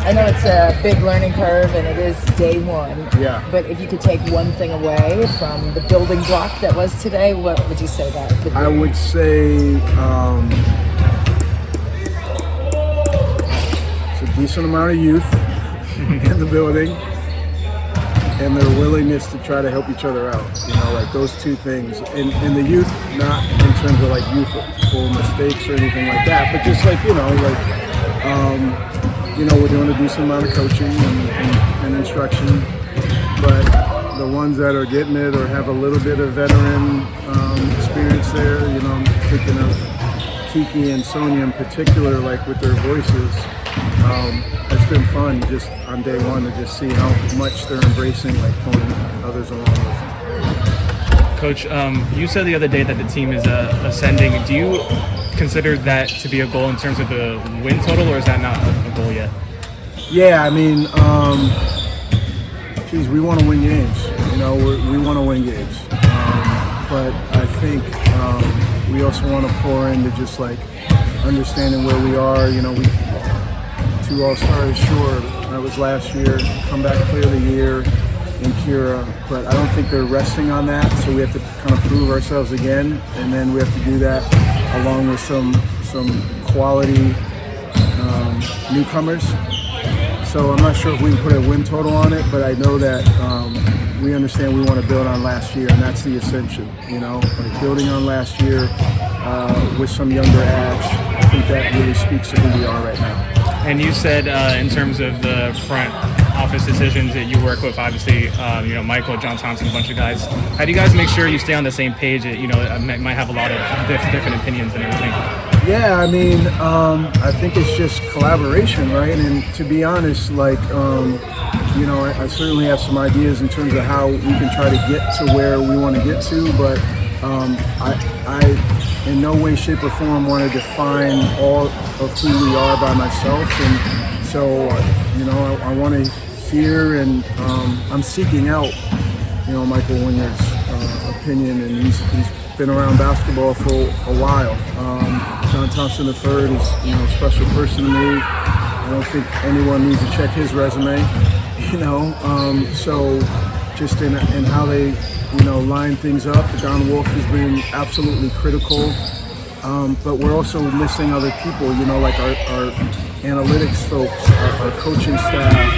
I know it's a big learning curve and it is day one. Yeah. But if you could take one thing away from the building block that was today, what would you say that could be? I would say it's a decent amount of youth in the building and their willingness to try to help each other out. You know, like those two things. And the youth, not in terms of like youthful mistakes or anything like that, but just like, we're doing a decent amount of coaching and instruction, but the ones that are getting it or have a little bit of veteran experience there, I'm thinking of Kiki and Sonia in particular, like with their voices. It's been fun just on day one to just see how much they're embracing, like pulling others along with them. Coach, you said the other day that the team is ascending. Do you consider that to be a goal in terms of the win total, or is that not a goal yet? Yeah, I mean, we want to win games. We want to win games. But I think we also want to pour into just like understanding where we are. We 2 All-Stars, sure, that was last year. Come back, player of the year in Kira, but I don't think they're resting on that. So we have to kind of prove ourselves again, and then we have to do that along with some quality newcomers. So I'm not sure if we can put a win total on it, but I know that we understand we want to build on last year, and that's the ascension. Like building on last year with some younger adds. I think that really speaks to who we are right now. And you said in terms of the front office decisions that you work with, obviously, Michael, John Thompson, a bunch of guys. How do you guys make sure you stay on the same page? Might have a lot of different opinions and everything. Yeah, I mean, I think it's just collaboration, right? And to be honest, like, I certainly have some ideas in terms of how we can try to get to where we want to get to, but I in no way, shape, or form want to define all of who we are by myself. And so, I want to hear and I'm seeking out, Michael Winger's opinion, and he's been around basketball for a while. John Thompson III is, a special person to me. I don't think anyone needs to check his resume, so just in how they, line things up. Don Wolf has been absolutely critical, but we're also missing other people, like our analytics folks, our coaching staff,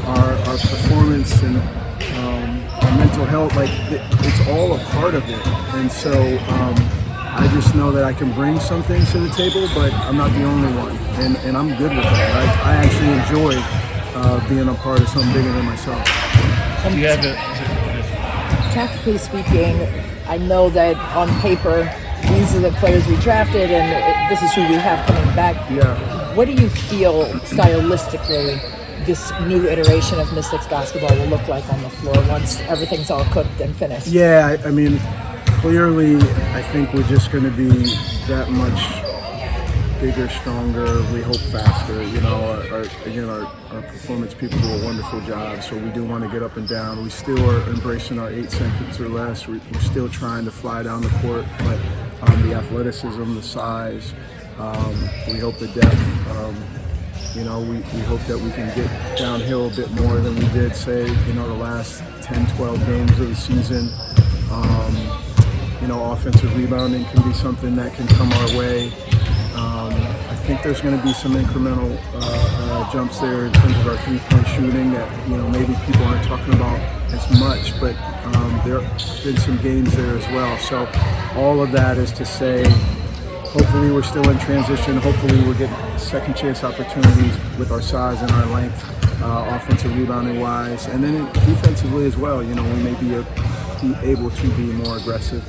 our performance and our mental health. Like it's all a part of it, and so I just know that I can bring some things to the table, but I'm not the only one, and I'm good with that. I actually enjoy being a part of something bigger than myself. Do you have Tactically speaking, I know that on paper, these are the players we drafted and this is who we have coming back. Yeah. What do you feel stylistically this new iteration of Mystics basketball will look like on the floor once everything's all cooked and finished? Yeah, I mean, clearly, I think we're just going to be that much bigger, stronger, we hope faster. Our performance people do a wonderful job, so we do want to get up and down. We still are embracing our 8 seconds or less. We're still trying to fly down the court, but the athleticism, the size, we hope the depth. We hope that we can get downhill a bit more than we did, say, the last 10, 12 games of the season. Offensive rebounding can be something that can come our way. I think there's going to be some incremental jumps there in terms of our three-point shooting that maybe people aren't talking about as much, but there have been some gains there as well. So all of that is to say, hopefully we're still in transition. Hopefully we're getting second chance opportunities with our size and our length, offensive rebounding wise, and then defensively as well. We may be able to be more aggressive.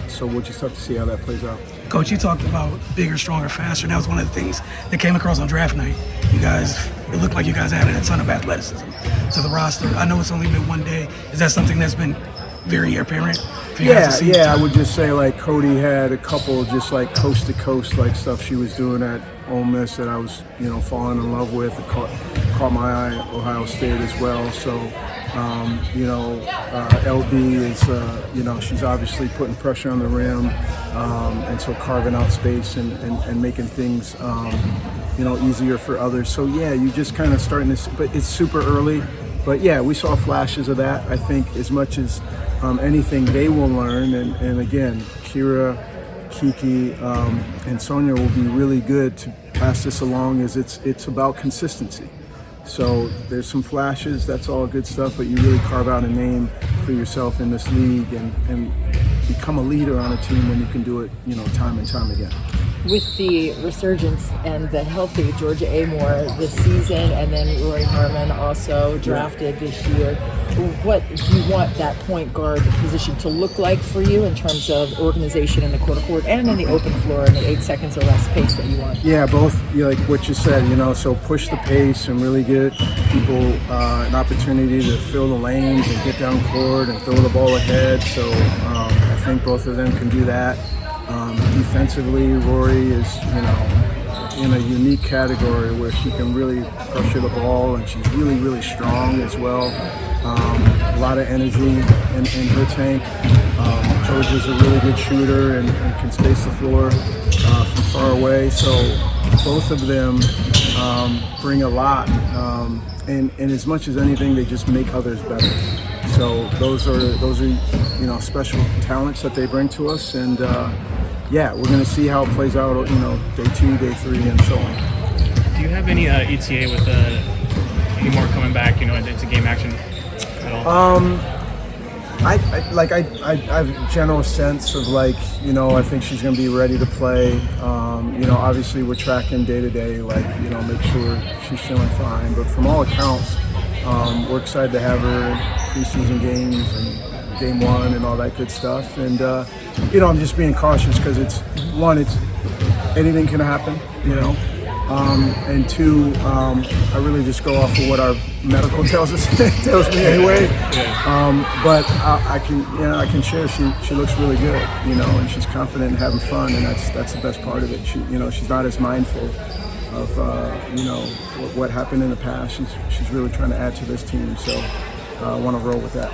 So we'll just have to see how that plays out. Coach, you talked about bigger, stronger, faster. That was one of the things that came across on draft night. It looked like you guys added a ton of athleticism to the roster. I know it's only been one day. Is that something that's been very apparent for you guys to see? Yeah, I would just say like Cody had a couple just like coast to coast like stuff she was doing at Ole Miss that I was falling in love with. It caught my eye at Ohio State as well. So LB is she's obviously putting pressure on the rim, and so carving out space and making things easier for others. So yeah, you just kind of starting this, but it's super early. But yeah, we saw flashes of that. I think as much as anything, they will learn. And again, Kira, Kiki, and Sonia will be really good to pass this along. As it's about consistency. So there's some flashes. That's all good stuff. But you really carve out a name for yourself in this league and become a leader on a team when you can do it, time and time again. With the resurgence and the healthy Georgia Amore this season, and then Rory Harmon also drafted this year, what do you want that point guard position to look like for you in terms of organization in the quarter court and in the open floor in the 8 seconds or less pace that you want? Yeah, both, like what you said, so push the pace and really give people an opportunity to fill the lanes and get down court and throw the ball ahead. So I think both of them can do that. Defensively, Rory is, in a unique category where she can really pressure the ball, and she's really, really strong as well. A lot of energy in her tank. Georgia's a really good shooter and can space the floor from far away. So both of them bring a lot. And as much as anything, they just make others better. So those are special talents that they bring to us, and yeah, we're going to see how it plays out, day 2, day 3, and so on. Do you have any ETA with any more coming back, into game action at all? I have a general sense of I think she's going to be ready to play. Obviously we're tracking day to day, make sure she's feeling fine. But from all accounts, we're excited to have her in preseason games and game 1 and all that good stuff. And I'm just being cautious because it's anything can happen, and 2, I really just go off of what our medical tells me anyway. But I can share she looks really good, and she's confident and having fun, and that's the best part of it. She's not as mindful of what happened in the past. She's really trying to add to this team, so I want to roll with that.